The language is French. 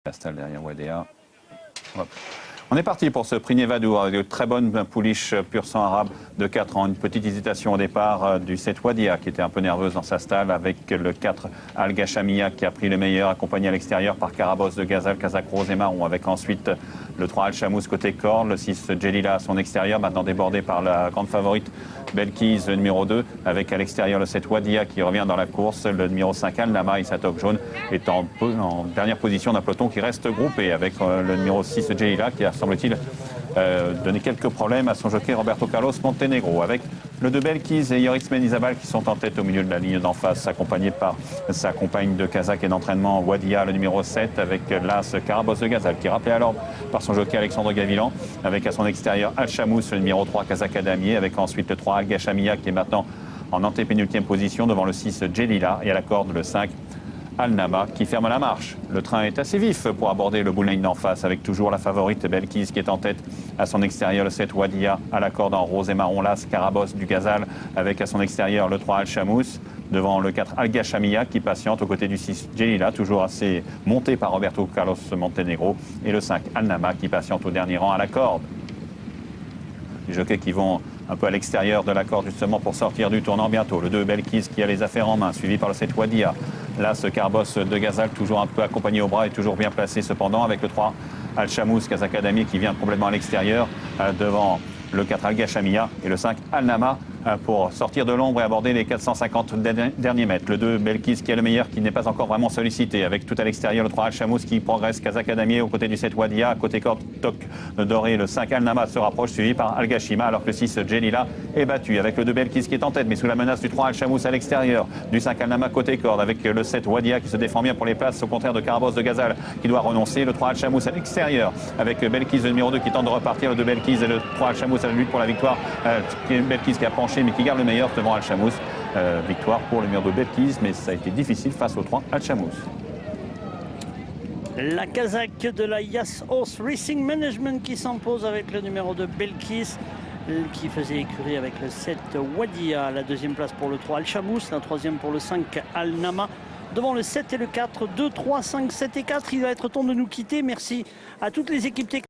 Castal derrière Wadea. Hop. On est parti pour ce prix Nevadour avec de très bonnes pouliches pur sang arabe de 4 ans. Une petite hésitation au départ du 7 Wadea qui était un peu nerveuse dans sa stalle avec le 4 Al Gachamia qui a pris le meilleur, accompagné à l'extérieur par Carabosse de Gazal, Kazakh Rose et Marron avec ensuite le 3 Al Chamous côté corde, le 6 Jelila à son extérieur, maintenant débordé par la grande favorite Belkis, le numéro 2, avec à l'extérieur le 7 Wadea qui revient dans la course, le numéro 5 Al Nama et sa toque jaune est en dernière position d'un peloton qui reste groupé avec le numéro 6 Jelila qui a, semble-t-il, donné quelques problèmes à son jockey Roberto Carlos Montenegro, avec le 2 Belkis et Yoris Menizabal qui sont en tête au milieu de la ligne d'en face, accompagné par sa compagne de Kazakh et d'entraînement Wadea, le numéro 7, avec l'As Carabosse de Gazal qui est rappelé à l'ordre par son jockey Alexandre Gavilan, avec à son extérieur Al Chamous, le numéro 3 Kazakh Damier, avec ensuite le 3 Al Gachamia qui est maintenant en antépénultième position devant le 6 Jelila et à la corde le 5 Al Nama qui ferme la marche. Le train est assez vif pour aborder le bull line d'en face avec toujours la favorite Belkis qui est en tête à son extérieur le 7 Wadea à la corde en rose et marron l'As Carabosse du Gazal avec à son extérieur le 3 Al Chamous devant le 4 Al Gachamia qui patiente aux côtés du 6 Jelila toujours assez monté par Roberto Carlos Montenegro et le 5 Al Nama qui patiente au dernier rang à la corde. Les jockeys qui vont un peu à l'extérieur de la corde justement pour sortir du tournant bientôt. Le 2 Belkis qui a les affaires en main, suivi par le 7 Wadea. Là, ce Carabosse de Gazal, toujours un peu accompagné au bras et toujours bien placé cependant, avec le 3 Al Chamous, Kazakh Damier qui vient complètement à l'extérieur, devant le 4 Al Gachamia et le 5 Al Nama pour sortir de l'ombre et aborder les 450 derniers mètres. Le 2 Belkis qui est le meilleur, qui n'est pas encore vraiment sollicité, avec tout à l'extérieur le 3 Al Chamous qui progresse, Kazakh Damier aux côtés du 7 Wadea, côté corde toque doré, le 5 Al Nama se rapproche, suivi par Al Gachamia, alors que le 6 Jelila est battu, avec le 2 Belkis qui est en tête, mais sous la menace du 3 Al Chamous à l'extérieur, du 5 Al Nama côté corde, avec le 7 Wadea qui se défend bien pour les places, au contraire de Carabosse de Gazal qui doit renoncer, le 3 Al Chamous à l'extérieur, avec Belkis le numéro 2 qui tente de repartir, le 2 Belkis et le 3 Al Chamous à la lutte pour la victoire, Belkis qui a penché mais qui garde le meilleur devant Al Chamous. Victoire pour le numéro 2 Belkis, mais ça a été difficile face au 3 Al Chamous. La Kazakh de la Yas Horse Racing Management qui s'impose avec le numéro 2 Belkis qui faisait écurie avec le 7 Wadea. La deuxième place pour le 3 Al Chamous, la troisième pour le 5 Al Nama. Devant le 7 et le 4, 2, 3, 5, 7 et 4. Il va être temps de nous quitter. Merci à toutes les équipes techniques.